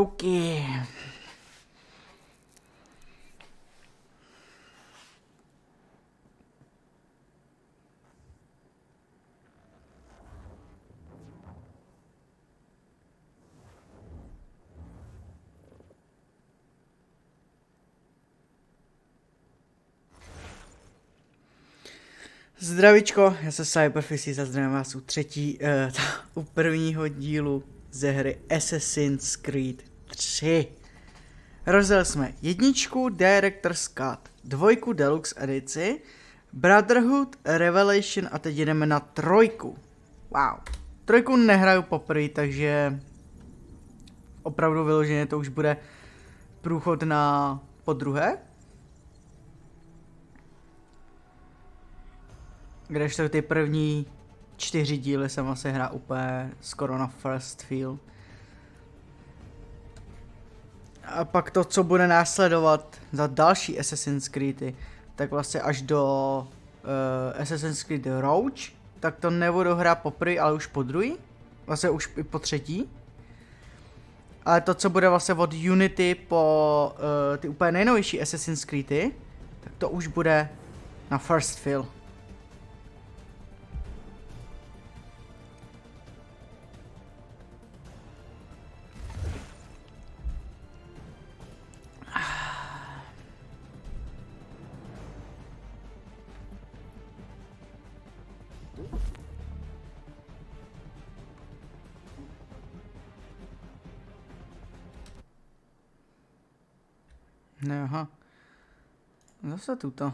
ruky. Zdravíčko, já jsem Cyberfishy, zazdravím vás u prvního dílu ze hry Assassin's Creed 3. Rozjeli jsme jedničku Director's Cut, dvojku Deluxe edici, Brotherhood, Revelation a teď jdeme na trojku. Wow. Trojku nehraju poprvé, takže opravdu vyloženě to už bude průchod na podruhé. Kdežto ty první 4 díly jsem asi hrál úplně skoro na first feel. A pak to, co bude následovat za další Assassin's Creedy, tak vlastně až do Assassin's Creed Roach, tak to nebudu hrát poprvé, ale už po druhý. Vlastně už i po třetí. Ale to, co bude vlastně od Unity po ty úplně nejnovější Assassin's Creedy, tak to už bude na first feel. No aha. Zase tuto.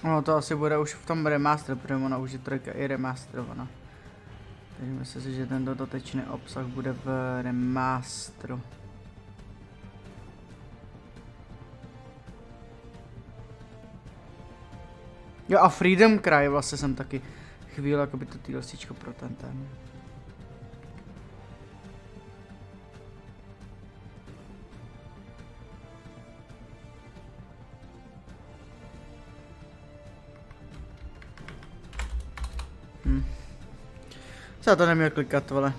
No to asi bude už v tom remaster, protože ona už je trojka i remasterovaná. Takže myslím si, že ten dodatečný obsah bude v remasteru. Jo a Freedom Cry vlastně jsem taky chvíli jakoby to DLCčko pro ten. Já to neměl klikat, vole.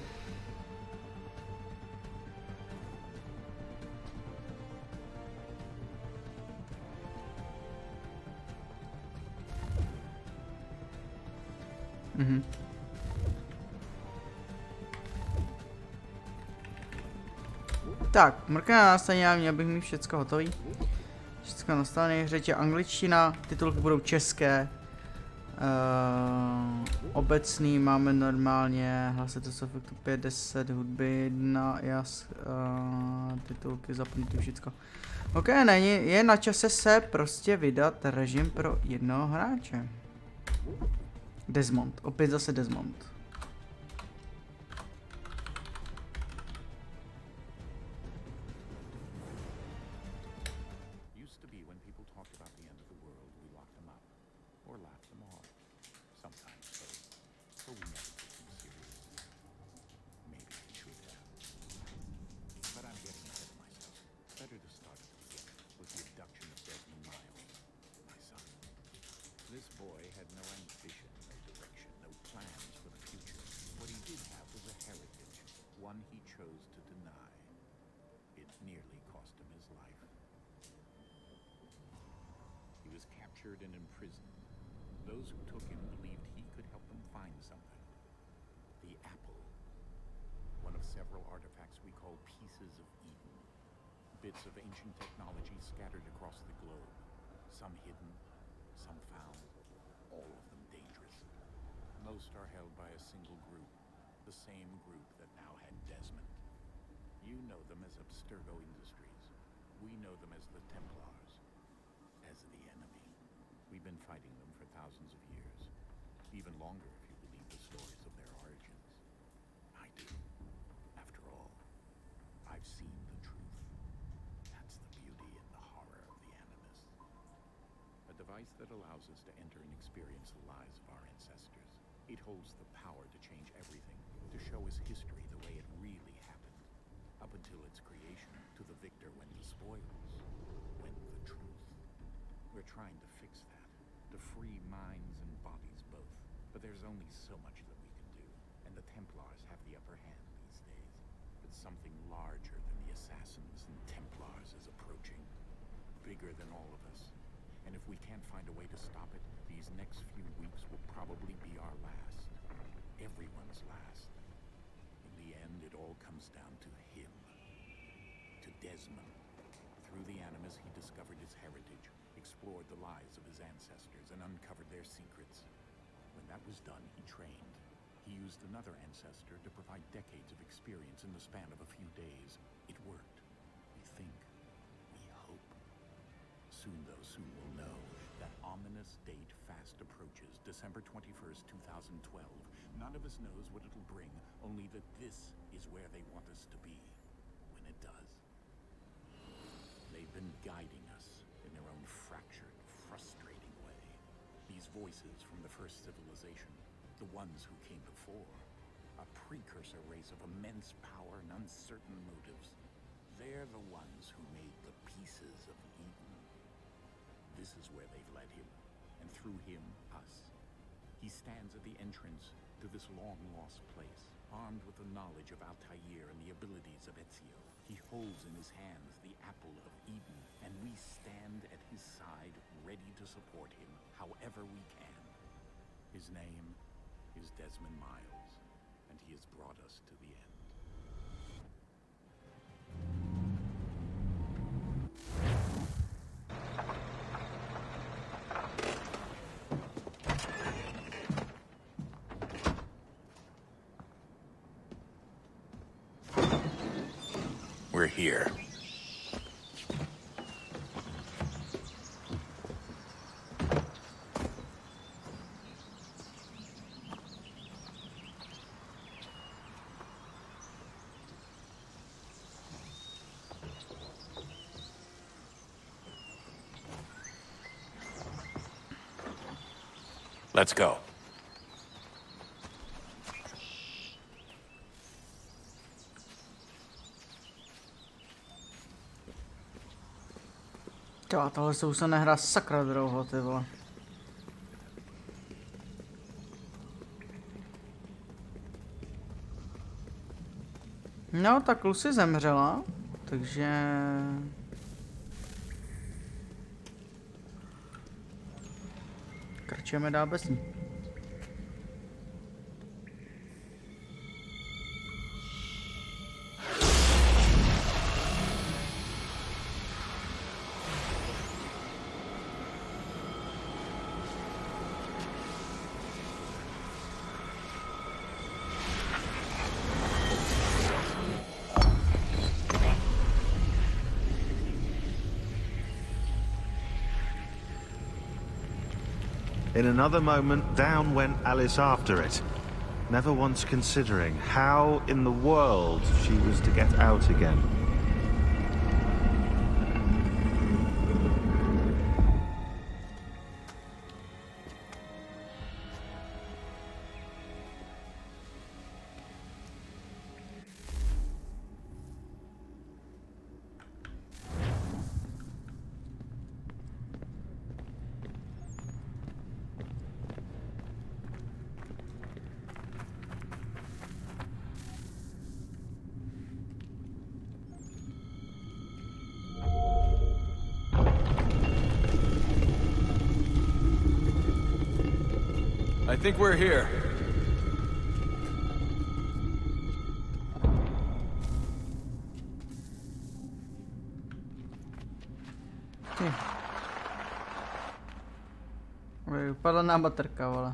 Tak, mrkne na stejně, já měl bych mít všecko hotový. Všecko nastavené, řeč je angličtina, titulky budou české. Obecný máme normálně hlasy to efektu 5, 10, hudby 1, titulky zapnutý všecko. Ok, je na čase se prostě vydat režim pro jednoho hráče. Desmond, opět zase Desmond. And imprisoned. Those who took him believed he could help them find something. The apple. One of several artifacts we call pieces of Eden. Bits of ancient technology scattered across the globe. Some hidden, some found, all of them dangerous. Most are held by a single group. The same group that now had Desmond. You know them as Abstergo Industries. We know them as the Templars. As the enemy. We've been fighting them for thousands of years. Even longer if you believe the stories of their origins. I do. After all, I've seen the truth. That's the beauty and the horror of the Animus. A device device that allows us to enter and experience the lives of our ancestors. It holds the power to change everything, to show us history the way it really happened. Up until its creation, to the victor went the spoils, went the truth. We're trying to fix that, to free minds and bodies both. But there's only so much that we can do, and the Templars have the upper hand these days. But something larger than the Assassins and Templars is approaching, bigger than all of us. And if we can't find a way to stop it, these next few weeks will probably be our last. Everyone's last. In the end, it all comes down to him. To Desmond. Through the Animus, he discovered his heritage, explored the lives of his ancestors, and uncovered their secrets. When that was done, he trained. He used another ancestor to provide decades of experience in the span of a few days. It worked. We think. We hope. Soon, though, soon we'll know. That ominous date fast approaches, December 21st, 2012. None of us knows what it'll bring, only that this is where they want us to be, when it does. They've been guiding us in their own fractured, frustrating way. These voices from the first civilization, the ones who came before, a precursor race of immense power and uncertain motives. They're the ones who made the pieces of Eden. This is where they've led him, and through him, us. He stands at the entrance to this long-lost place, armed with the knowledge of Altair and the abilities of Ezio. He holds in his hands the apple of Eden, and we stand at his side, ready to support him however we can. His name is Desmond Miles, and he has brought us to the end. We're here. Let's go. Jo, tohle se už se nehrá sakra dlouho, ty vole. No, tak Lucy zemřela, takže... Kračujeme dál bez ní. In another moment, down went Alice after it, never once considering how in the world she was to get out again. I think we're here. Vypadla nám baterka, vole.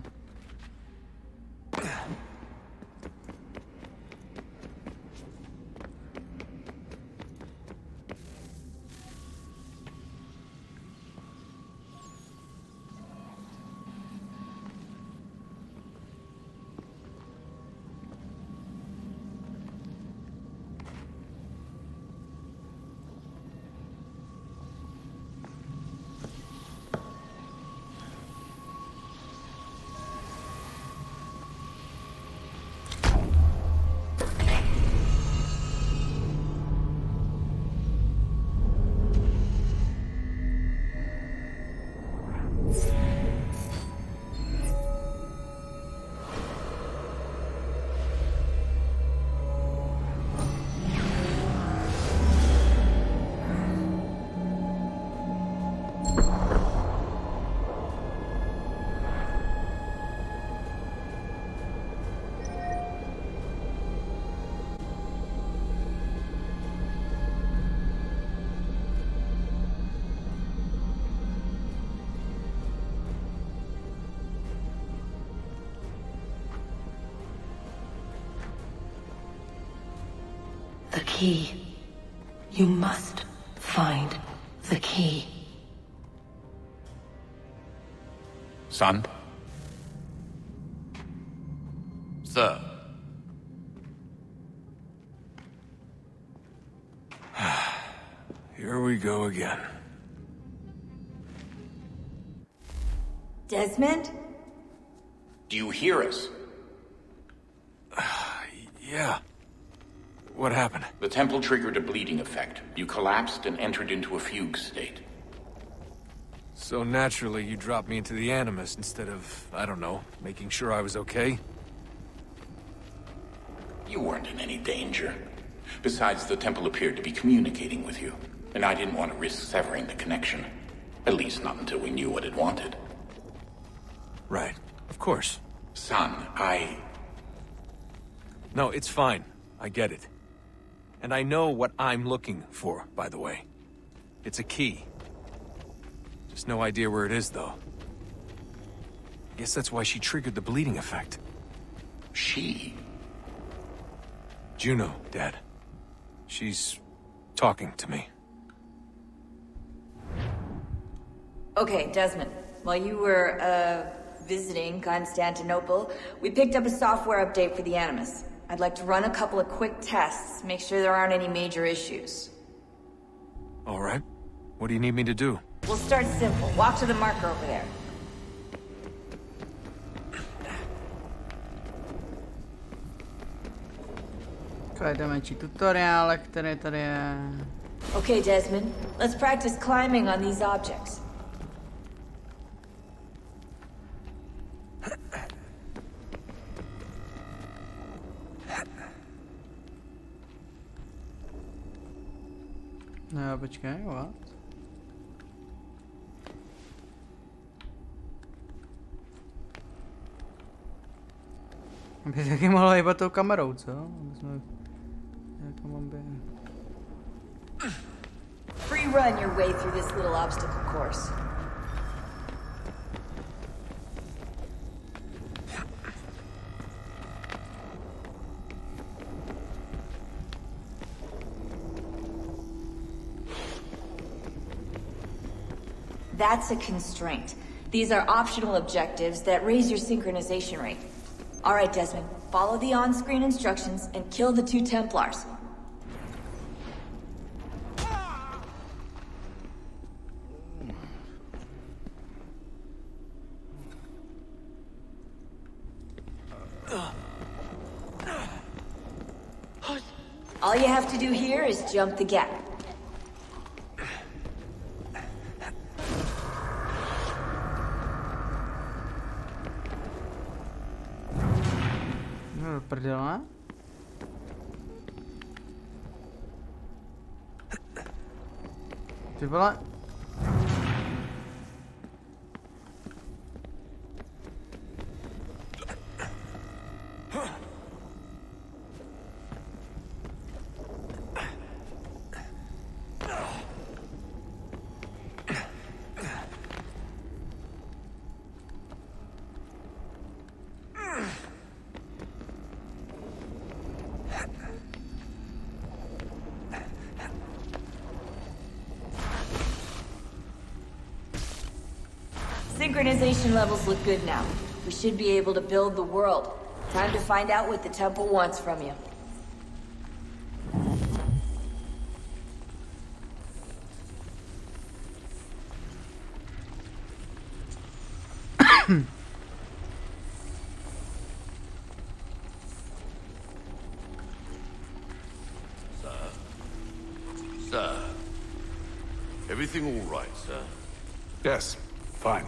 The key. You must find the key. Son? Sir? Here we go again. Desmond? Do you hear us? Yeah. What happened? The temple triggered a bleeding effect. You collapsed and entered into a fugue state. So naturally, you dropped me into the Animus instead of, I don't know, making sure I was okay? You weren't in any danger. Besides, the temple appeared to be communicating with you, and I didn't want to risk severing the connection. At least not until we knew what it wanted. Right. Of course. Son, No, it's fine. I get it. And I know what I'm looking for, by the way. It's a key. Just no idea where it is, though. Guess that's why she triggered the bleeding effect. She? Juno, Dad. She's talking to me. Okay, Desmond. While you were, visiting Constantinople, we picked up a software update for the Animus. I'd like to run a couple of quick tests, make sure there aren't any major issues. All right. What do you need me to do? We'll start simple. Walk to the marker over there. Jdeme či tutoriál, který tady je. Okay, Desmond. Let's practice climbing on these objects. No, počkej, what? By taky mohlo hýbat tou kamerou, co? Aby jsme... Jako mám by... Free run your way through this little obstacle course. That's a constraint. These are optional objectives that raise your synchronization rate. All right, Desmond. Follow the on-screen instructions and kill the 2 Templars. All you have to do here is jump the gap. No, prdele. Ty vole. Synchronization levels look good now. We should be able to build the world. Time to find out what the temple wants from you. Sir. Everything all right, sir? Yes, fine.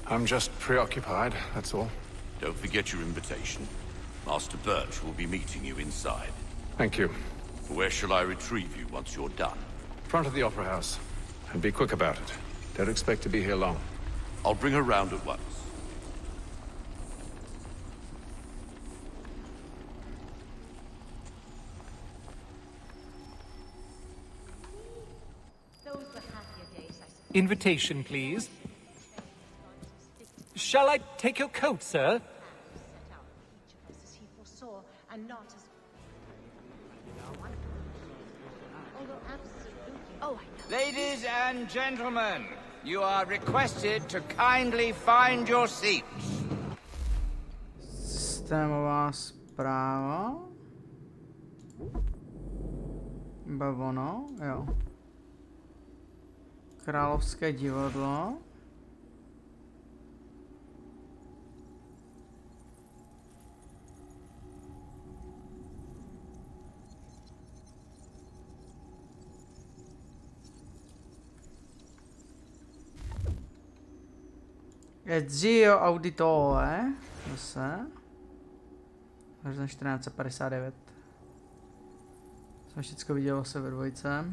I'm just preoccupied, that's all. Don't forget your invitation. Master Birch will be meeting you inside. Thank you. Where shall I retrieve you once you're done? Front of the Opera House. And be quick about it. Don't expect to be here long. I'll bring her round at once. Invitation, please. Shall I take your coat, sir? Ladies and gentlemen, you are requested to kindly find your seats. Systémová zpráva. Bavono, jo. Královské divadlo. Ezio Auditore. Zase. Až na 1459. Jsem všechno viděl se ve dvojce.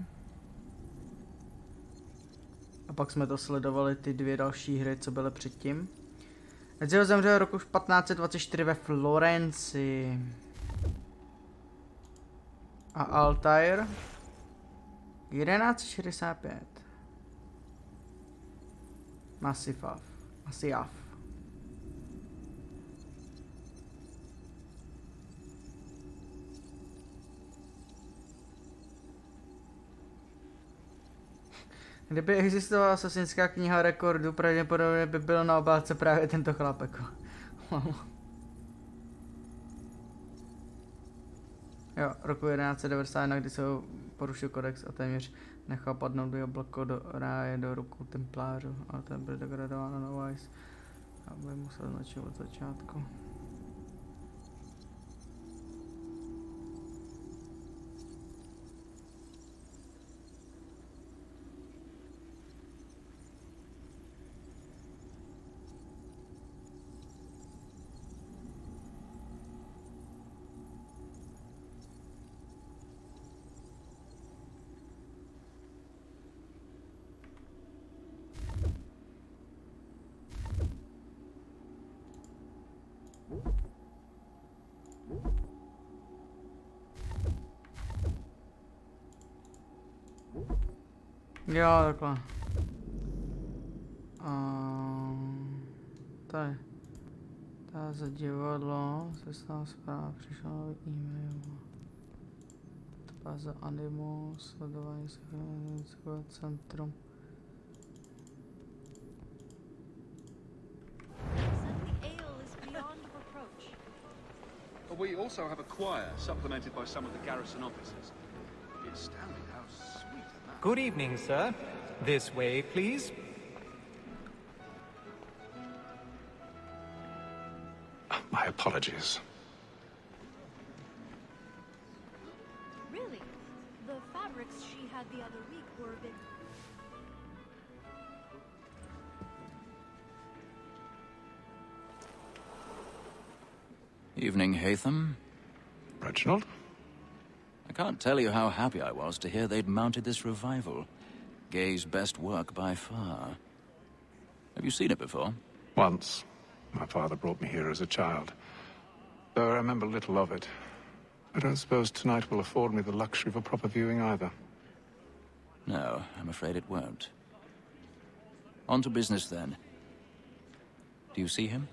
A pak jsme to sledovali ty dvě další hry, co byly předtím. Ezio zemřel roku 1524 ve Florencii. A Altair 1165. Massifav. Kdyby existovala asasinská kniha rekordů, pravděpodobně by byl na obálce právě tento chlapek. Jo, roku 1191, kdy se porušil kodex a téměř nechal padnout do jablko do ráje do rukou templářů, ale ten byl degradován na Weiss. Aby musel začít od začátku. Jo, takhle. Tady. Ta za divadlo, se stala zpráva, přišel nový e-mail. Báze Animo, sledování psychologického centrum. We also have a choir, supplemented by some of the garrison officers. It's astounding how sweet that. Good evening, sir. This way, please. My apologies. Really? The fabrics she had the other week were a bit... Evening, Hatham. Reginald? I can't tell you how happy I was to hear they'd mounted this revival. Gay's best work by far. Have you seen it before? Once. My father brought me here as a child. Though I remember little of it. I don't suppose tonight will afford me the luxury of a proper viewing either. No, I'm afraid it won't. On to business then. Do you see him?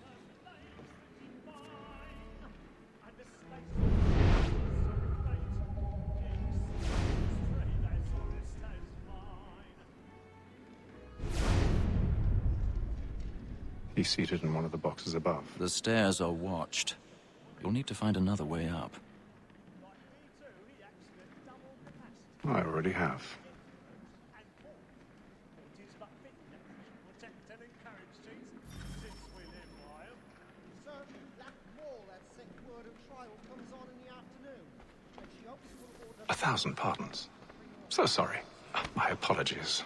He's seated in one of the boxes above. The stairs are watched. You'll need to find another way up. I already have. A thousand pardons. So sorry. My apologies.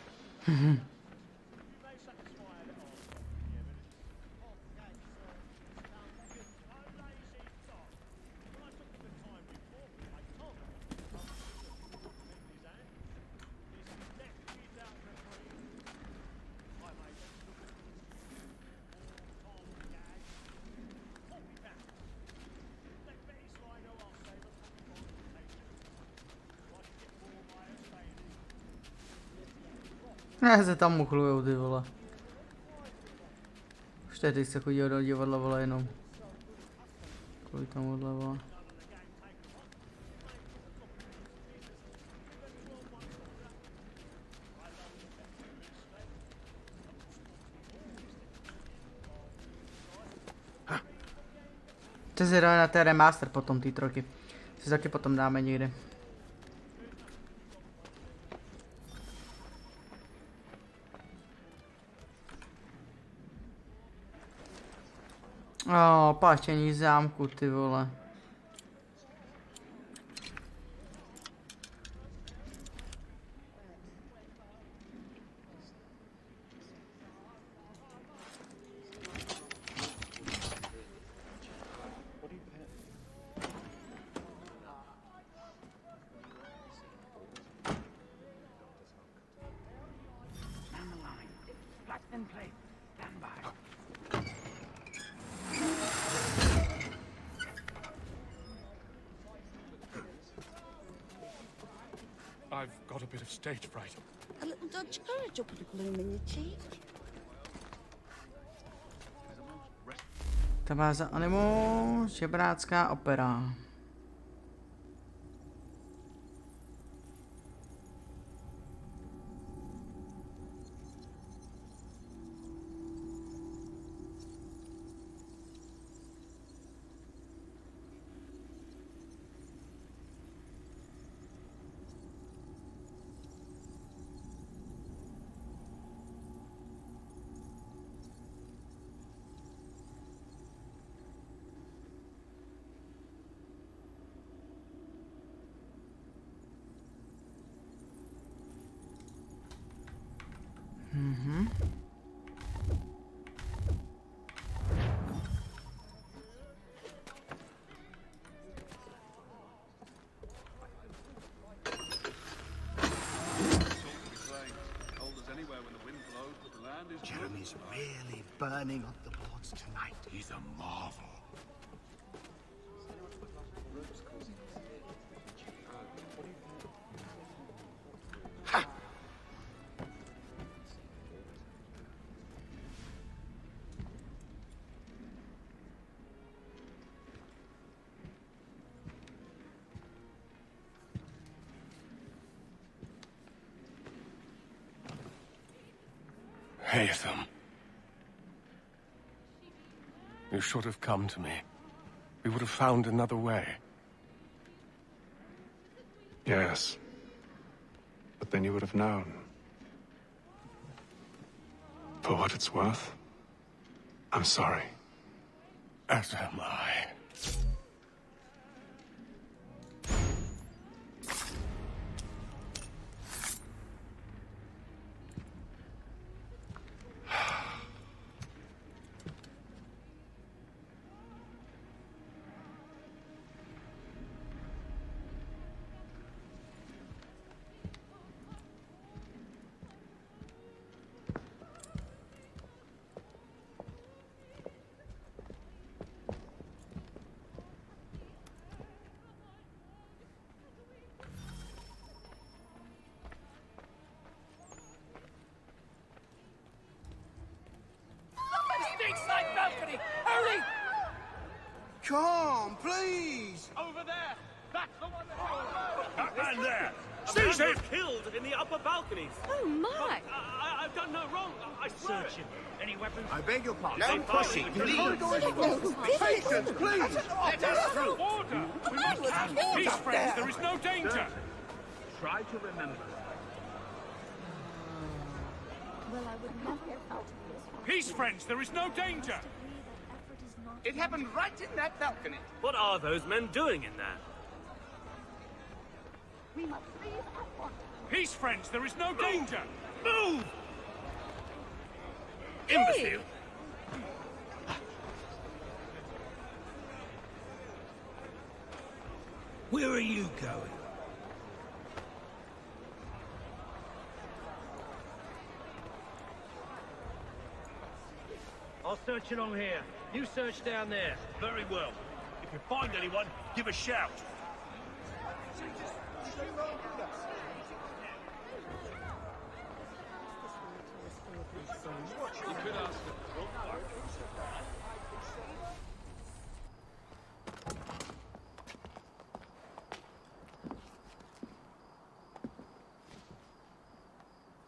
Ne, se tam uchlujou, ty vole. Už teď se chodí do divadla, vole, jenom. Kvůli tomuhle, vole. To se dá na té remaster potom, ty trojky. Si taky potom dáme někde. Páštění zámku, ty vole. I've got a bit of stage fright. A little Dutch courage will put a bloom in your cheek. Tabáza animo, žebrácká opera. Jeremy's really burning up the boards tonight. He's a marvel. Haytham. You should have come to me. We would have found another way. Yes. But then you would have known. For what it's worth, I'm sorry. As am I. Stateside balcony! Hurry! Come, please! Over there! That's the one That man there! Seize him! Killed in the upper balconies. Oh my! I've done no wrong. I swear. Search him. Any weapons? I beg your pardon. They No fire pushing, into the please. corridor. Patience, please. Let us through. Order! We must have peace, friends. There is no danger. Try to remember. Well, I would never have thought of this. Peace, friends. There is no danger. It happened right in that balcony. What are those men doing in there? We must leave at once. Peace, friends. There is no danger. Move! Imbecile. Where are you going? I'll search along here. You search down there. Very well. If you find anyone, give a shout.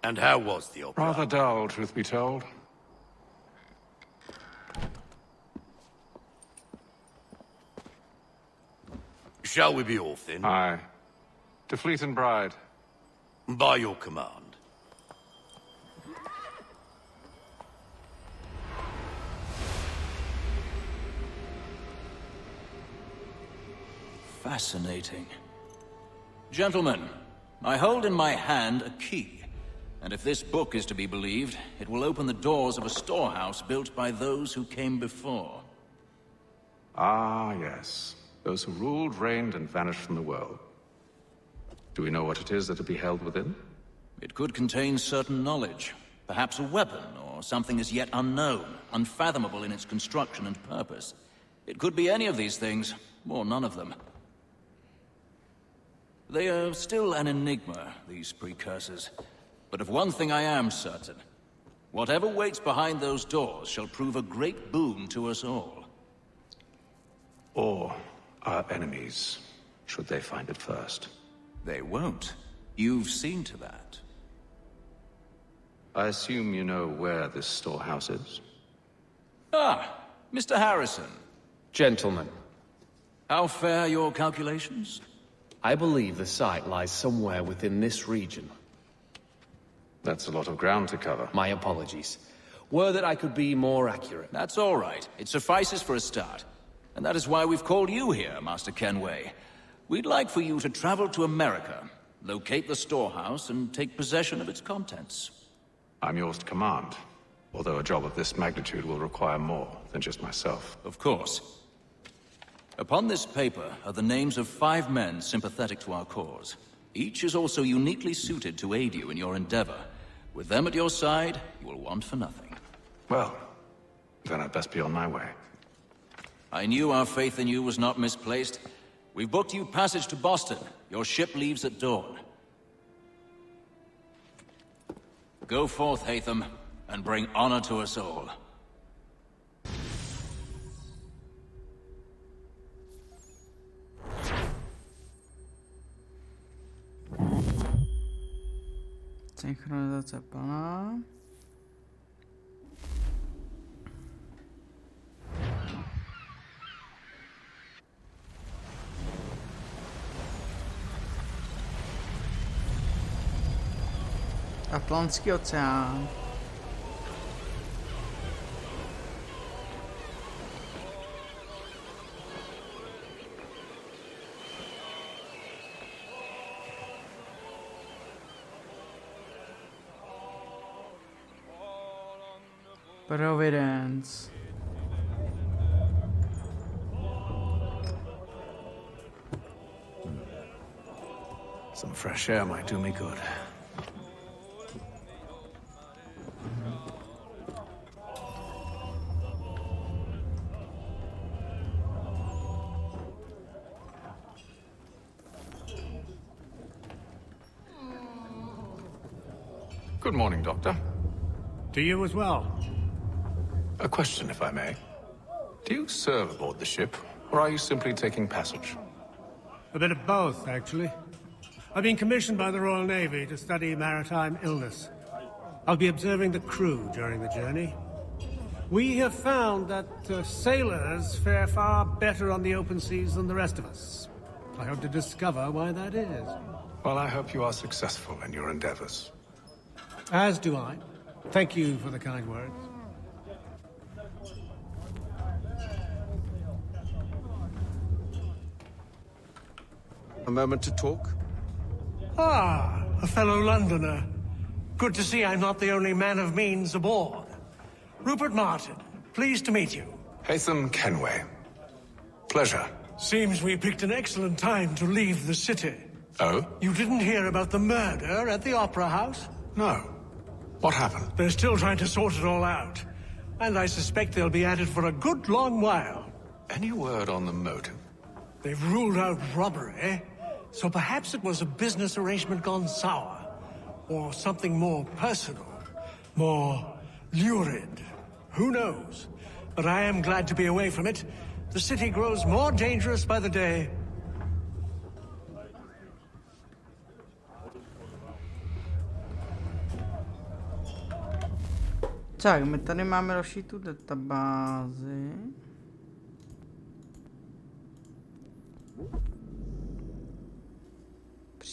And how was the opera? Rather dull, truth be told. Shall we be off then? Aye. To Fleet and Bride. By your command. Fascinating. Gentlemen, I hold in my hand a key, and if this book is to be believed, it will open the doors of a storehouse built by those who came before. Ah, yes. Those who ruled, reigned, and vanished from the world. Do we know what it is that will be held within? It could contain certain knowledge, perhaps a weapon, or something as yet unknown, unfathomable in its construction and purpose. It could be any of these things, or none of them. They are still an enigma, these precursors. But of one thing I am certain. Whatever waits behind those doors shall prove a great boon to us all. Or our enemies, should they find it first. They won't. You've seen to that. I assume you know where this storehouse is? Ah, Mr. Harrison. Gentlemen. How fare your calculations? I believe the site lies somewhere within this region. That's a lot of ground to cover. My apologies. Were that I could be more accurate. That's all right. It suffices for a start. And that is why we've called you here, Master Kenway. We'd like for you to travel to America, locate the storehouse, and take possession of its contents. I'm yours to command, although a job of this magnitude will require more than just myself. Of course. Upon this paper are the names of 5 men sympathetic to our cause. Each is also uniquely suited to aid you in your endeavor. With them at your side, you will want for nothing. Well, then I'd best be on my way. I knew our faith in you was not misplaced. We've booked you passage to Boston. Your ship leaves at dawn. Go forth, Hatham, and bring honor to us all. Synchronizace plná. Atlantský oceán. Providence. Some fresh air might do me good. Good morning, Doctor. To you as well. A question, if I may. Do you serve aboard the ship, or are you simply taking passage? A bit of both, actually. I've been commissioned by the Royal Navy to study maritime illness. I'll be observing the crew during the journey. We have found that sailors fare far better on the open seas than the rest of us. I hope to discover why that is. Well, I hope you are successful in your endeavors. As do I. Thank you for the kind words. A moment to talk? Ah, a fellow Londoner. Good to see I'm not the only man of means aboard. Rupert Martin, pleased to meet you. Hatham Kenway. Pleasure. Seems we picked an excellent time to leave the city. Oh? You didn't hear about the murder at the Opera House? No. What happened? They're still trying to sort it all out. And I suspect they'll be at it for a good long while. Any word on the motive? They've ruled out robbery, so perhaps it was a business arrangement gone sour. Or something more personal, more lurid. Who knows? But I am glad to be away from it. The city grows more dangerous by the day. Tak, my tady máme další tu databázi.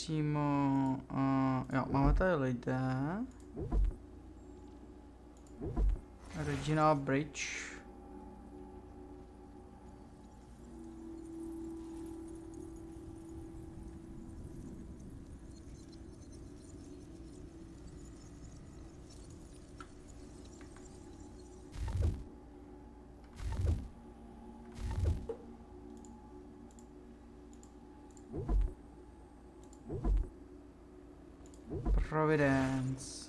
přímo... jo, máme tady lidé. Regina Bridge. Providence.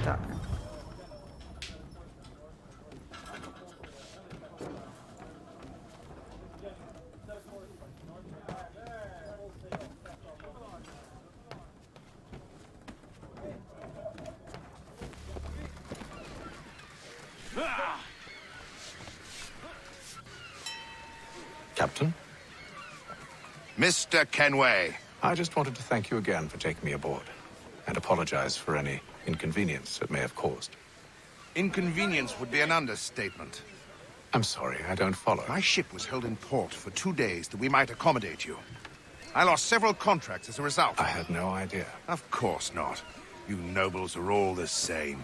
Tak. Captain? Mr. Kenway. I just wanted to thank you again for taking me aboard, and apologize for any inconvenience it may have caused. Inconvenience would be an understatement. I'm sorry, I don't follow. My ship was held in port for 2 days that we might accommodate you. I lost several contracts as a result. I had no idea. Of course not. You nobles are all the same.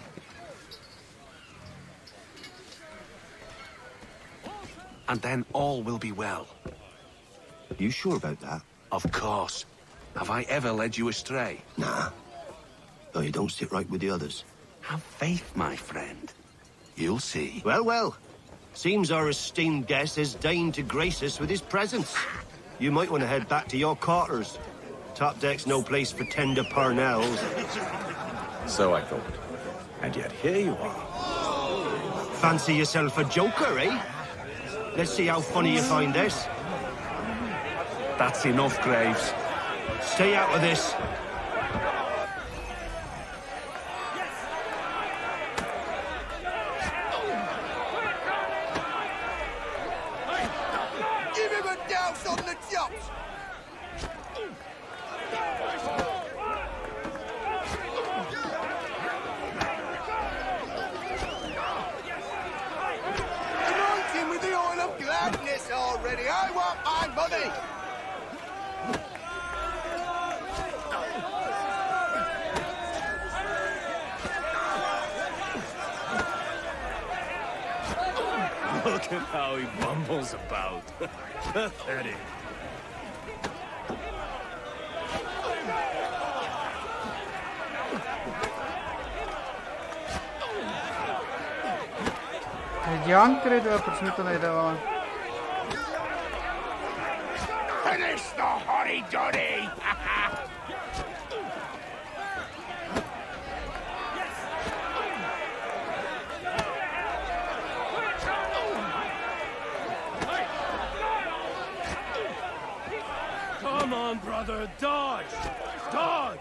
And then all will be well. You sure about that? Of course. Have I ever led you astray? Nah. Though you don't sit right with the others. Have faith, my friend. You'll see. Well, well. Seems our esteemed guest has deigned to grace us with his presence. You might want to head back to your quarters. Top deck's no place for tender parnells. So I thought. And yet here you are. Fancy yourself a joker, eh? Let's see how funny you find this. That's enough, Graves. Stay out of this. Give him a douse on the chops! Anoint him with the oil of gladness already! I want my money! Look at how he bumbles about. Pathetic. Dělám krydu, proč mi to nedává? Finish the hotty-dotty! Come on, brother, dodge! Dodge!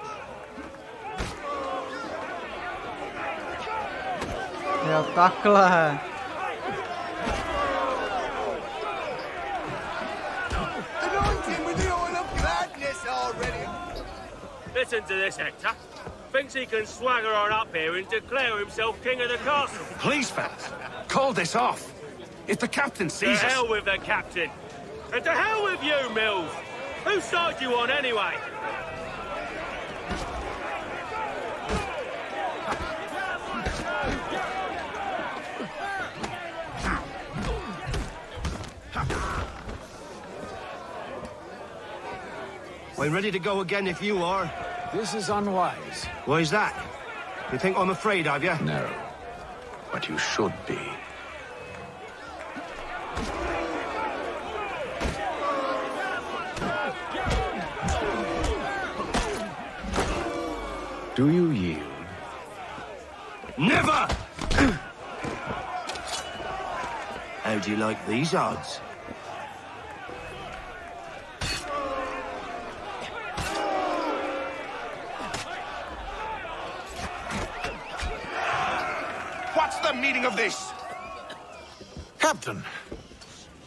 Jo, takhle. Anoint him with the oil of gladness already! Listen to this, Hector. Thinks he can swagger on up here and declare himself king of the castle. Please, fellas, call this off. If the captain To sees us... hell with the captain. And to hell with you, Mills. Whose side you on, anyway? I'm ready to go again if you are. This is unwise. Why is that? You think I'm afraid of you? No. But you should be. Do you yield? Never! How do you like these odds? What's the meaning of this? Captain!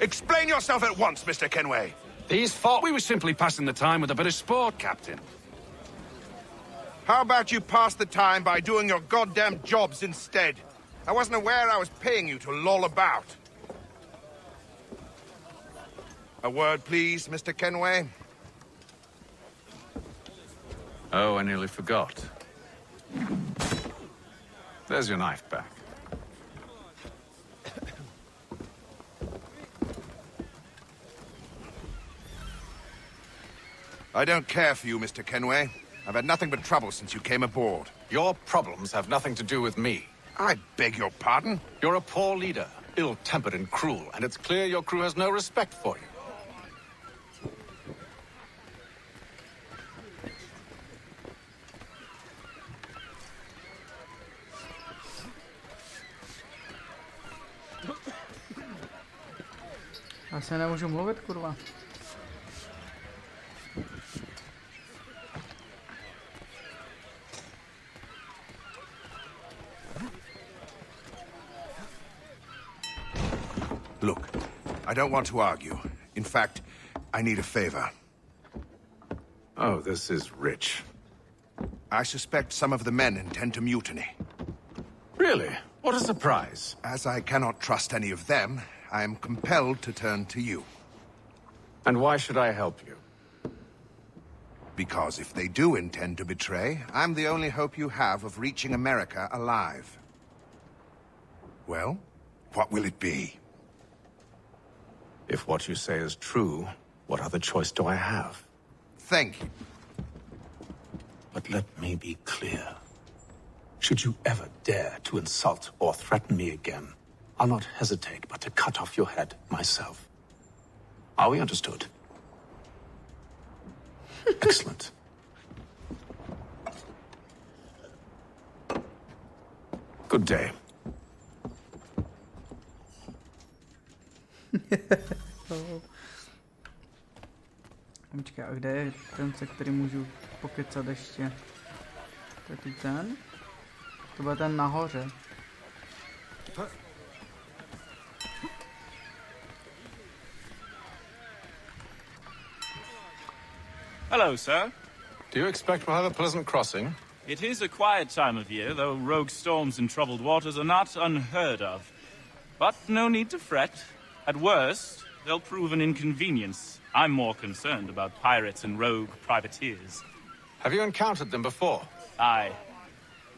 Explain yourself at once, Mr. Kenway. These fought. We were simply passing the time with a bit of sport, Captain. How about you pass the time by doing your goddamn jobs instead? I wasn't aware I was paying you to loll about. A word, please, Mr. Kenway. Oh, I nearly forgot. There's your knife back. I don't care for you, Mr. Kenway. I've had nothing but trouble since you came aboard. Your problems have nothing to do with me. I beg your pardon? You're a poor leader, ill-tempered and cruel, and it's clear your crew has no respect for you. Asi nemůžu mluvit, kurva. Look, I don't want to argue. In fact, I need a favor. Oh, this is rich. I suspect some of the men intend to mutiny. Really? What a surprise. As I cannot trust any of them, I am compelled to turn to you. And why should I help you? Because if they do intend to betray, I'm the only hope you have of reaching America alive. Well, what will it be? If what you say is true, what other choice do I have? Thank you. But let me be clear. Should you ever dare to insult or threaten me again, I'll not hesitate but to cut off your head myself. Are we understood? Excellent. Good day. Počkej, a kde je ten, se který můžu pokecat ještě? To je tu ten? To byl ten nahoře. Hello, sir. Do you expect we'll have a pleasant crossing? It is a quiet time of year, though rogue storms and troubled waters are not unheard of. But no need to fret. At worst, they'll prove an inconvenience. I'm more concerned about pirates and rogue privateers. Have you encountered them before? Aye.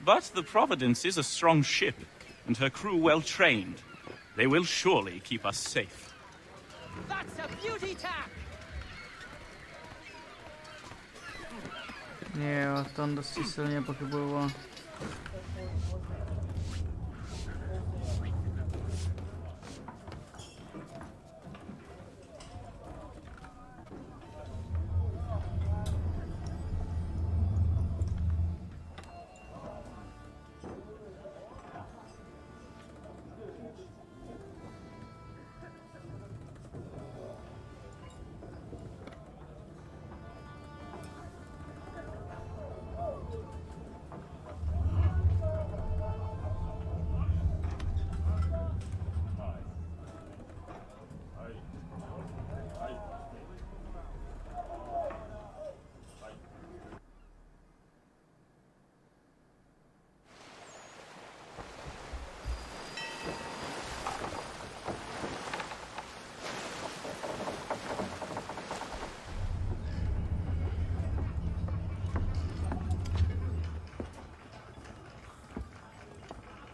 But the Providence is a strong ship, and her crew well trained. They will surely keep us safe. That's a beauty tack! Jo, tam dosti silně pochybuju.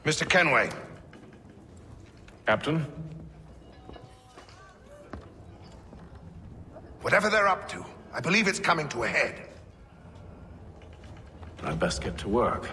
Mr. Kenway. Captain? Whatever they're up to, I believe it's coming to a head. best get to work.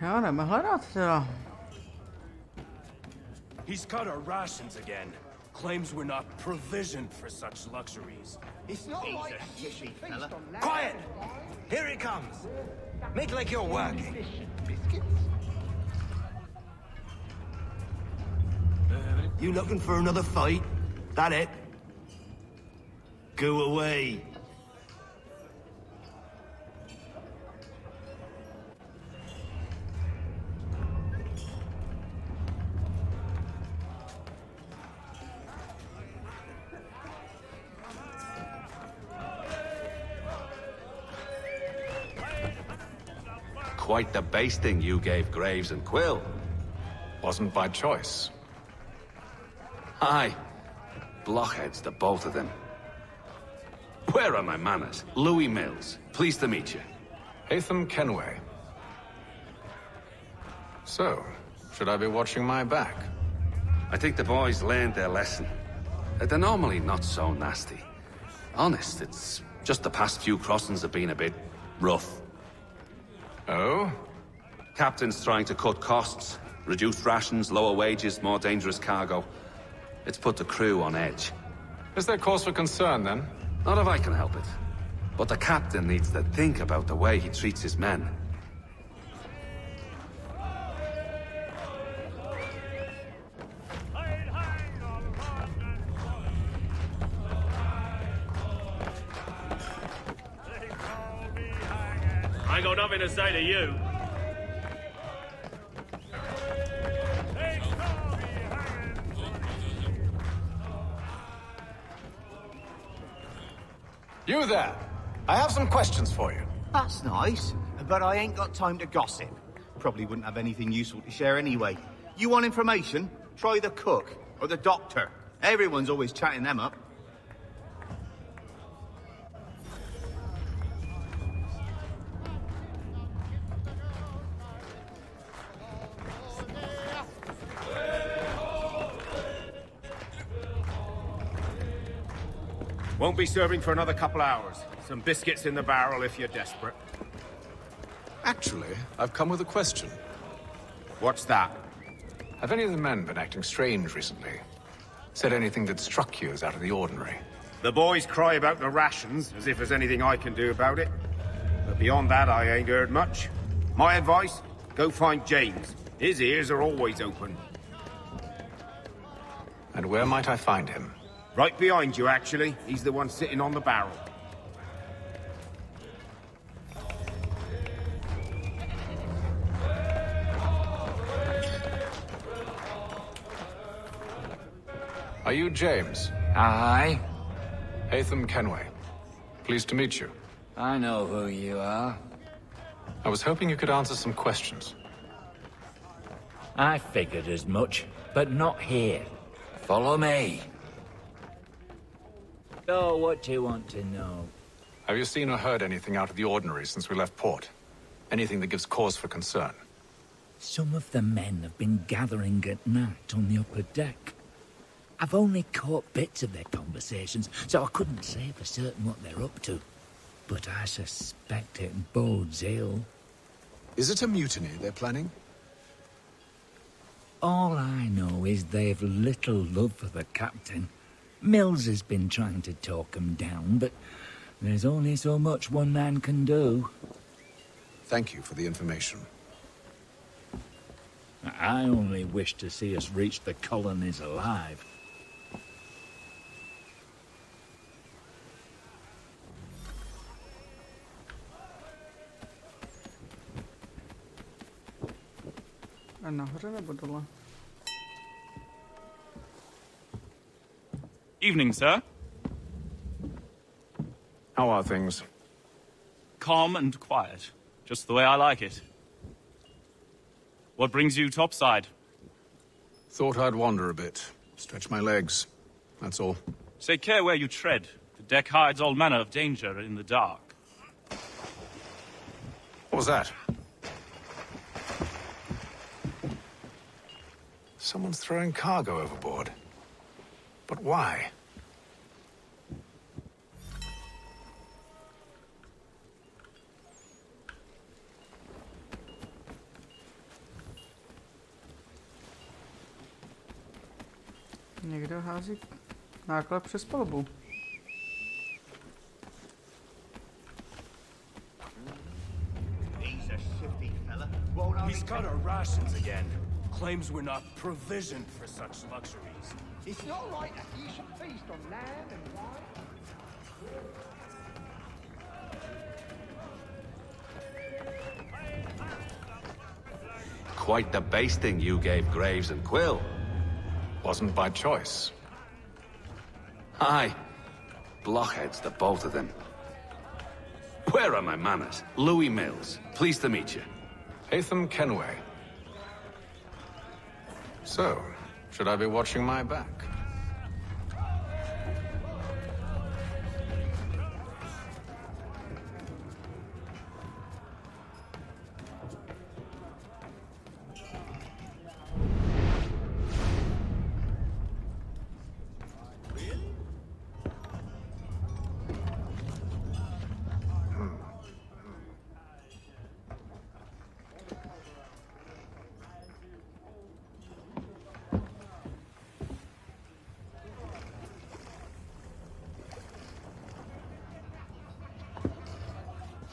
Já jdeme hledat teda. He's cut our rations again. Claims we're not provisioned for such luxuries. It's not like easy, fella. Quiet! Here it comes. Make like you're working. You looking for another fight? That it? Go away. Quite the basting you gave Graves and Quill. Wasn't by choice. Aye. Blockheads, the both of them. Where are my manners? Louis Mills. Pleased to meet you. Hatham Kenway. So, should I be watching my back? I think the boys learned their lesson. They're normally not so nasty. Honest, it's just the past few crossings have been a bit rough. Oh? Captain's trying to cut costs. Reduced rations, lower wages, more dangerous cargo. It's put the crew on edge. Is there cause for concern, then? Not if I can help it. But the captain needs to think about the way he treats his men. I ain't got nothing to say to you. You there! I have some questions for you. That's nice, but I ain't got time to gossip. Probably wouldn't have anything useful to share anyway. You want information? Try the cook or the doctor. Everyone's always chatting them up. Won't be serving for another couple hours. Some biscuits in the barrel if you're desperate. Actually, I've come with a question. What's that? Have any of the men been acting strange recently? Said anything that struck you as out of the ordinary? The boys cry about the rations, as if there's anything I can do about it. But beyond that, I ain't heard much. My advice? Go find James. His ears are always open. And where might I find him? Right behind you, actually. He's the one sitting on the barrel. Are you James? Aye. Hatham Kenway. Pleased to meet you. I know who you are. I was hoping you could answer some questions. I figured as much, but not here. Follow me. So, what do you want to know? Have you seen or heard anything out of the ordinary since we left port? Anything that gives cause for concern? Some of the men have been gathering at night on the upper deck. I've only caught bits of their conversations, so I couldn't say for certain what they're up to. But I suspect it bodes ill. Is it a mutiny they're planning? All I know is they've little love for the captain. Mills has been trying to talk him down, but there's only so much one man can do. Thank you for the information. I only wish to see us reach the colonies alive. A nahoře nebo dole? Evening, sir. How are things? calm and quiet. Just the way I like it. What brings you topside? Thought I'd wander a bit. Stretch my legs. That's all. Take care where you tread. The deck hides all manner of danger in the dark. What was that? Someone's throwing cargo overboard. But why? Někdo hází náklad přes palbu. He's a shifty fella. He's got our rations again. Claims we're not provisioned for such luxuries. It's not right that you should feast on land and wine. Quite the basting you gave Graves and Quill. Wasn't by choice. Aye. Blockheads, the both of them. Where are my manners? Louis Mills. Pleased to meet you. Hatham Kenway. So, should I be watching my back?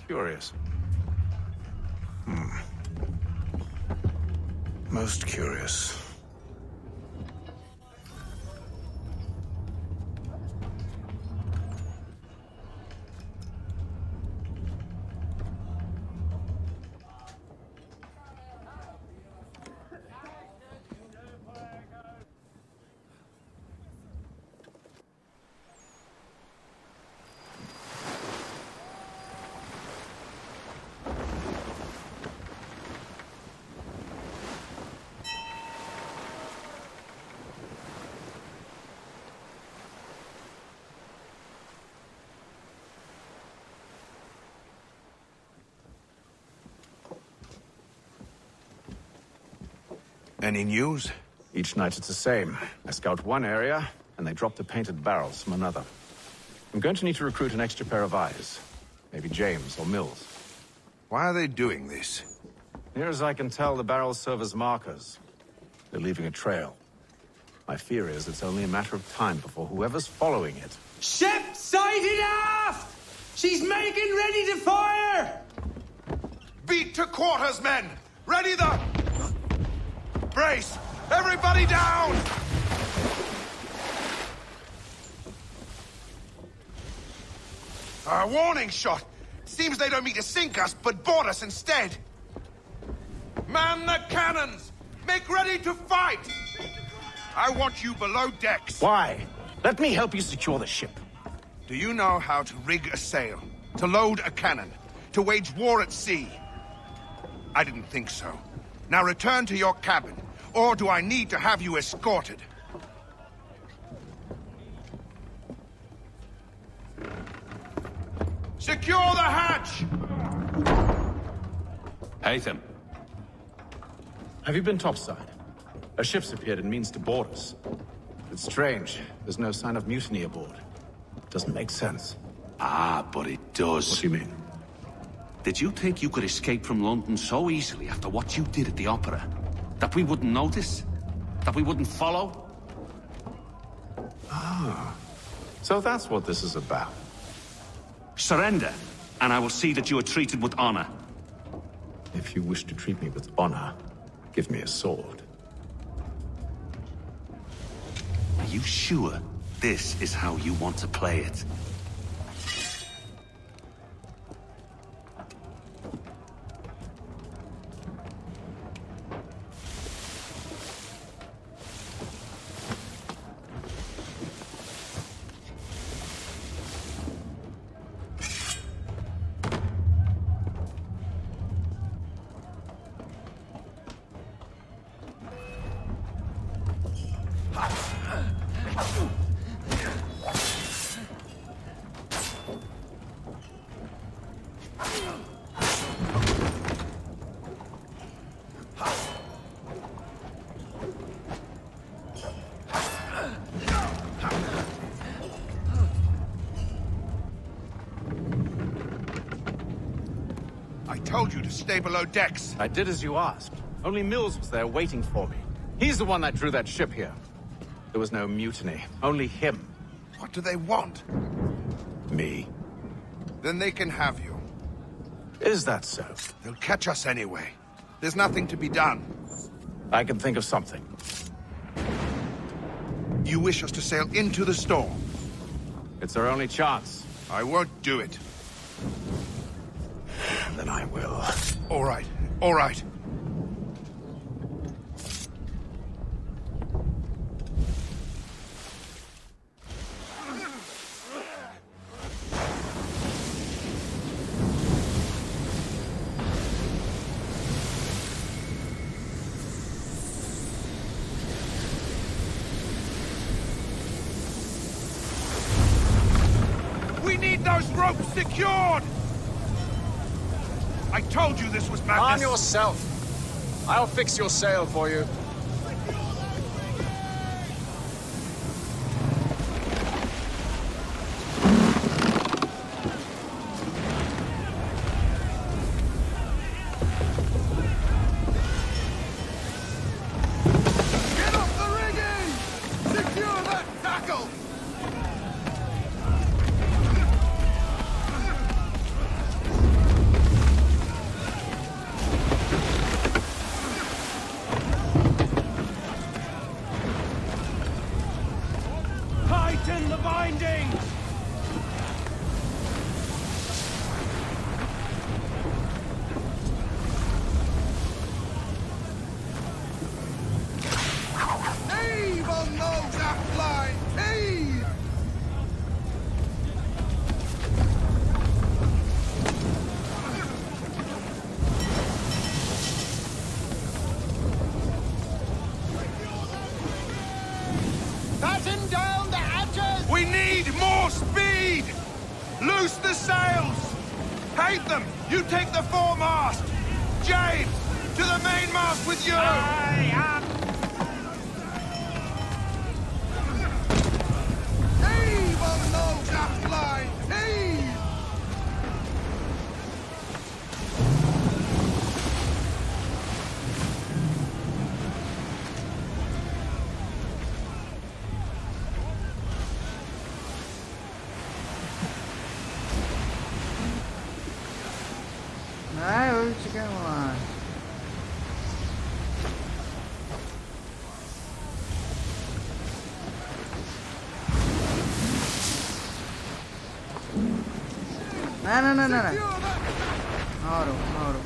Curious. Most curious. Any news? Each night it's the same. I scout one area, and they drop the painted barrels from another. I'm going to need to recruit an extra pair of eyes. Maybe James or Mills. Why are they doing this? Near as I can tell, the barrels serve as markers. They're leaving a trail. My fear is it's only a matter of time before whoever's following it... Ship sighted aft! She's making ready to fire! Beat to quarters, men! Ready the... Brace! Everybody down! A warning shot! Seems they don't mean to sink us, but board us instead! Man the cannons! Make ready to fight! I want you below decks. Why? Let me help you secure the ship. Do you know how to rig a sail? To load a cannon? To wage war at sea? I didn't think so. Now return to your cabin, or do I need to have you escorted? Secure the hatch! Hatham. Have you been topside? A ship's appeared and means to board us. It's strange. There's no sign of mutiny aboard. Doesn't make sense. Ah, but it does. What do you mean? Did you think you could escape from London so easily after what you did at the opera? That we wouldn't notice? That we wouldn't follow? Ah. So that's what this is about. Surrender, and I will see that you are treated with honor. If you wish to treat me with honor, give me a sword. Are you sure this is how you want to play it? told you to stay below decks. I did as you asked. Only Mills was there waiting for me. He's the one that drew that ship here. There was no mutiny, only him. What do they want? Me. Then they can have you. Is that so? They'll catch us anyway. There's nothing to be done. I can think of something. You wish us to sail into the storm? It's our only chance. I won't do it. Then I will. All right, all right. We need those ropes secured! I told you this was madness! Arm yourself. I'll fix your sail for you. Get off the rigging! Secure that tackle! Tighten the bindings! Heave on those aft lines! Heave! Batten down the hatches! We need more speed! Loose the sails! Hate them! You take the foremast! James! To the mainmast with you! Heave on those aft lines! Heave! Ai, eu cheguei lá. Não. Mauro.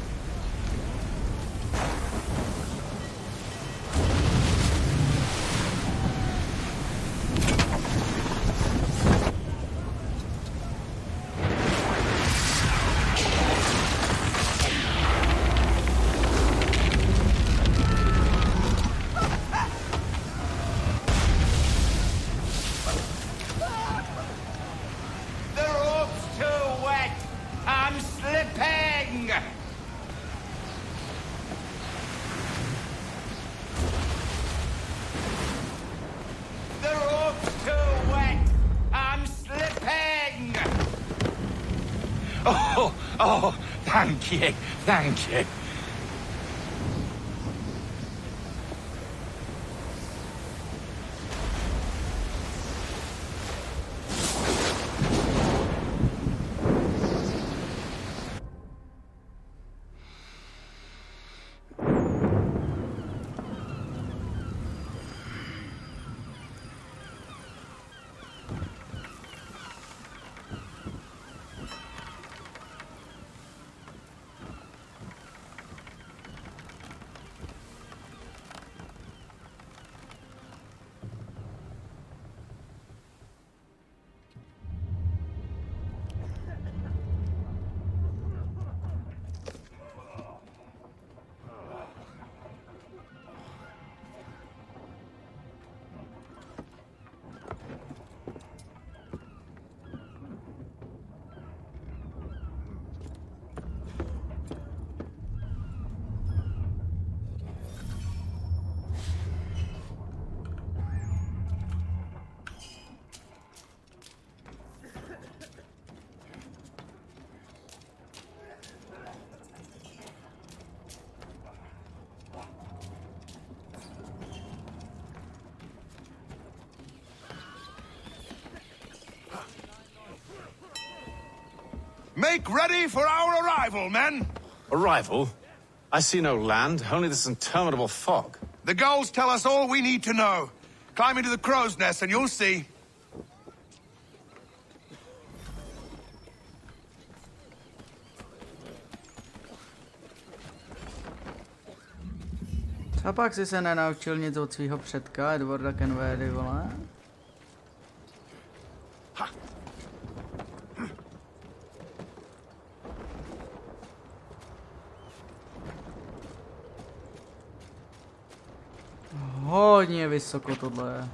The rope's too wet. I'm slipping. The rope's too wet. I'm slipping. Oh, thank you, thank you. Make ready for our arrival, men! Arrival? I see no land, only this interminable fog. The gulls tell us all we need to know. Climb into the crow's nest and you'll see. A pak si se nenaučil nic od svýho předka, Edwarda Kenway, vole. Hodně vysoko tohle je.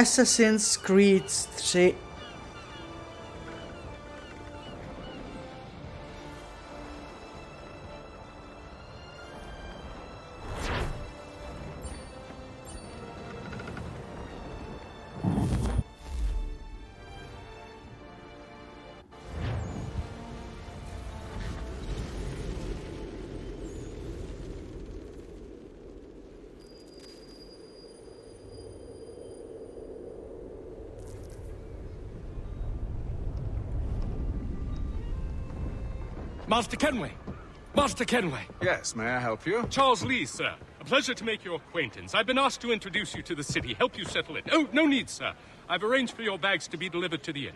Assassin's Creed 3. Master Kenway! Master Kenway! Yes, may I help you? Charles Lee, sir. A pleasure to make your acquaintance. I've been asked to introduce you to the city, help you settle in. Oh, no need, sir. I've arranged for your bags to be delivered to the inn.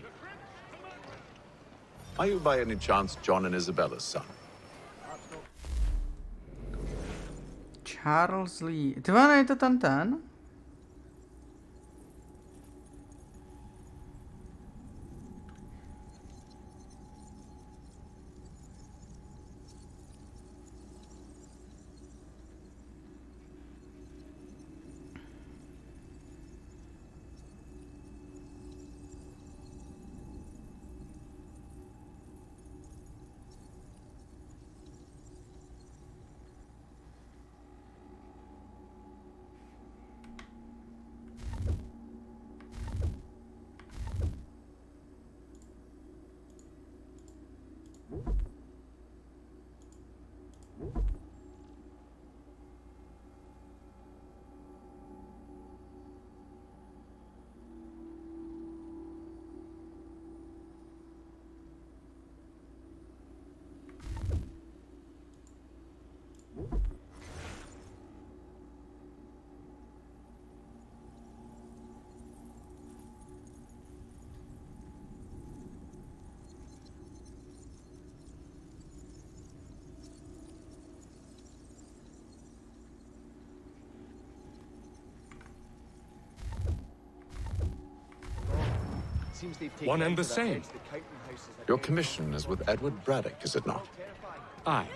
Are you by any chance John and Isabella's son? Charles Lee. Ty vole, je to tam ten? One and the same. Your commission is with Edward Braddock, is it not? Aye.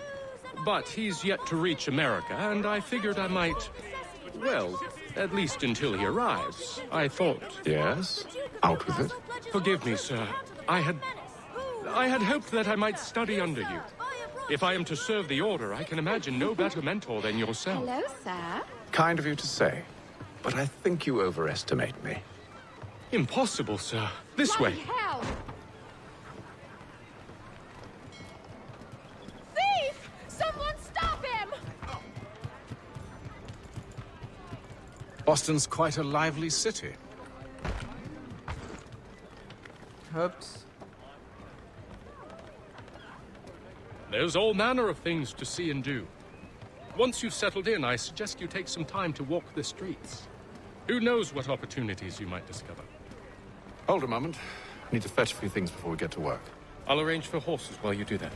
But he's yet to reach America, and I figured I might... Well, at least until he arrives, I thought... Yes? Out with it? Forgive me, sir. I had hoped that I might study under you. If I am to serve the Order, I can imagine no better mentor than yourself. Hello, sir. Kind of you to say, but I think you overestimate me. Impossible, sir. This way. Hell! Thief! Someone stop him! Boston's quite a lively city. Oops. There's all manner of things to see and do. Once you've settled in, I suggest you take some time to walk the streets. Who knows what opportunities you might discover. Hold a moment. I need to fetch a few things before we get to work. I'll arrange for horses while you do that.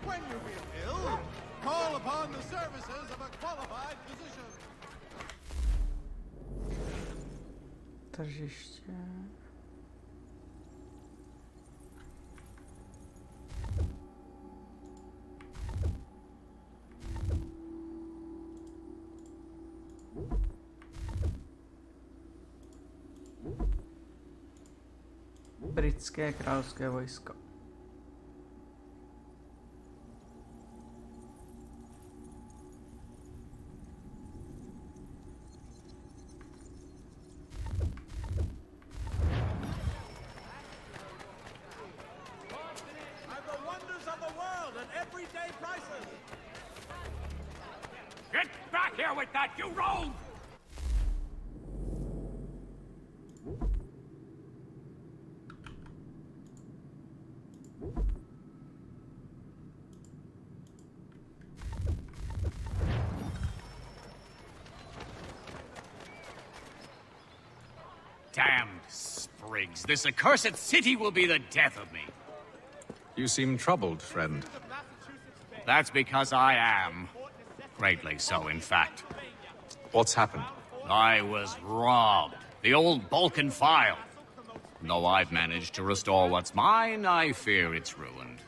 When you feel ill, call upon the services of a qualified physician. Tržiště. britské královské vojsko. And the wonders of the world at everyday prices. Get back here with that, you rogue! Damned sprigs. This accursed city will be the death of me. You seem troubled, friend. That's because I am. Greatly so, in fact. What's happened? I was robbed. The old Balkan file. Though I've managed to restore what's mine, I fear it's ruined.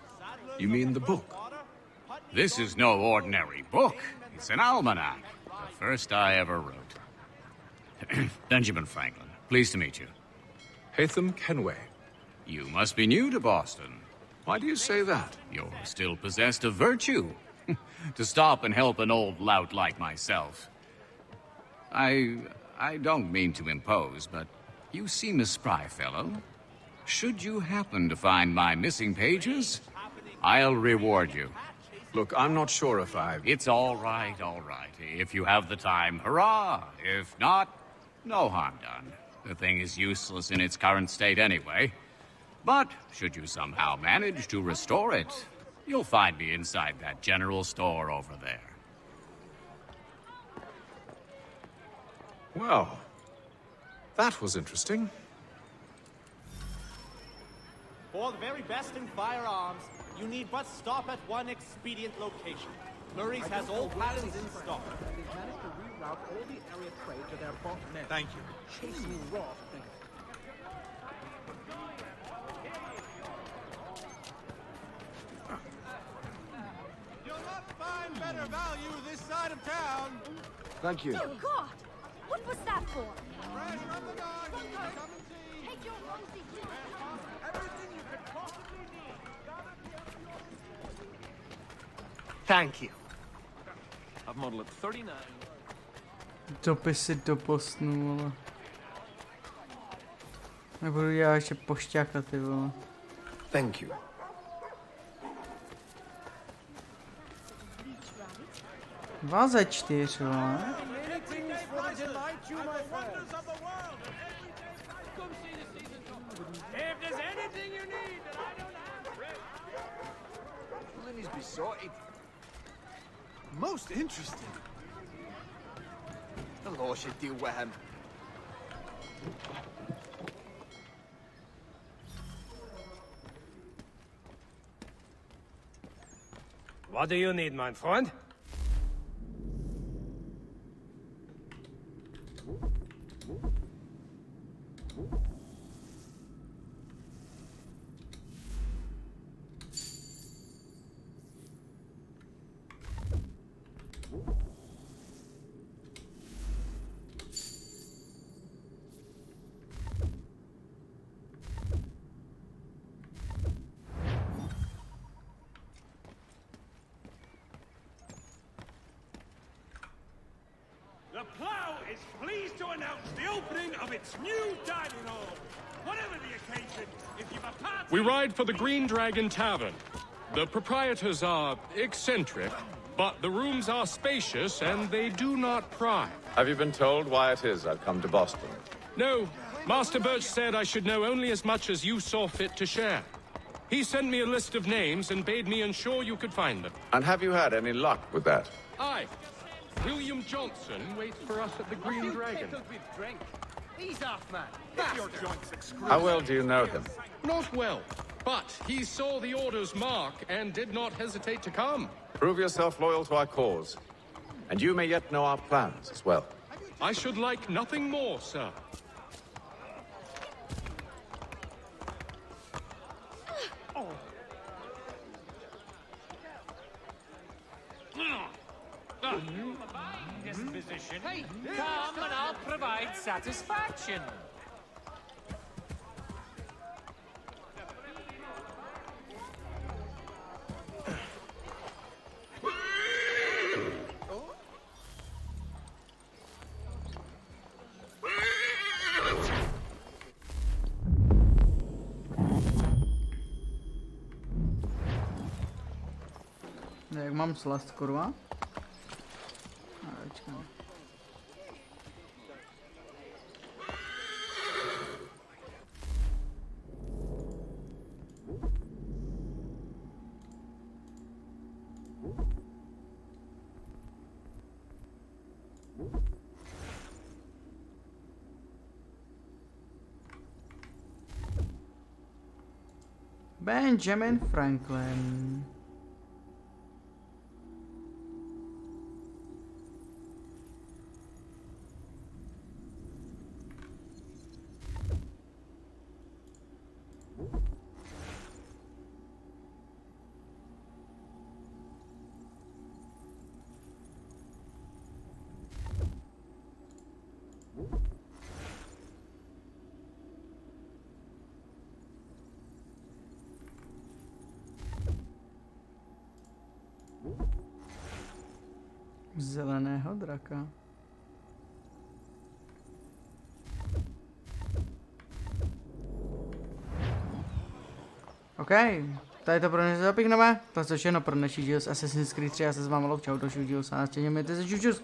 You mean the book? This is no ordinary book. It's an almanac. The first I ever wrote. Benjamin Franklin, pleased to meet you. Hatham Kenway. You must be new to Boston. Why do you say that? You're still possessed of virtue. To stop and help an old lout like myself. I don't mean to impose, but you seem a spry fellow. Should you happen to find my missing pages, I'll reward you. Look, I'm not sure if I... It's all right, all right. If you have the time, hurrah! If not, no harm done. The thing is useless in its current state anyway. But should you somehow manage to restore it, you'll find me inside that general store over there. Well, that was interesting. For the very best in firearms, you need but stop at one expedient location. Murray's has all patterns in stock. They've managed to reroute all the area trade to their bottleneck. Thank you. Chasing raw things. You'll not find better value this side of town. Thank you. Oh, God! What was that for? Fresh from the garden. Come and see. Take your rosy Everything you could possibly need. Thank you. I've modeled 39. Dopisy do Bostonu, vole. Nebudu dělat ještě pošťáka, ty vole. Thank you. Dva ze 4, vole. If there's anything you need that I don't have, Rick. Linny's be sorted. Most interesting. The law should deal with him. What do you need, my friend? The Plough is pleased to announce the opening of its new dining hall. Whatever the occasion, if you've a party... We ride for the Green Dragon Tavern. The proprietors are eccentric, but the rooms are spacious and they do not pry. Have you been told why it is I've come to Boston? No, Master Birch said I should know only as much as you saw fit to share. He sent me a list of names and bade me ensure you could find them. And have you had any luck with that? Aye. William Johnson waits for us at the Green Dragon. Ease off, man. How well do you know him? Not well, but he saw the order's mark and did not hesitate to come. Prove yourself loyal to our cause. And you may yet know our plans as well. I should like nothing more, sir. Disposition. Hey, come and I'll provide satisfaction. Jak mám slast, kurva? Počkám. Benjamin Franklin. Zeleného draka. OK, tady to pro mě zapíkneme. To je všechno pro dnešní díl z Assassin's Creed 3. Já se s vámi loučím, další díl se nás těšíme, se čučus.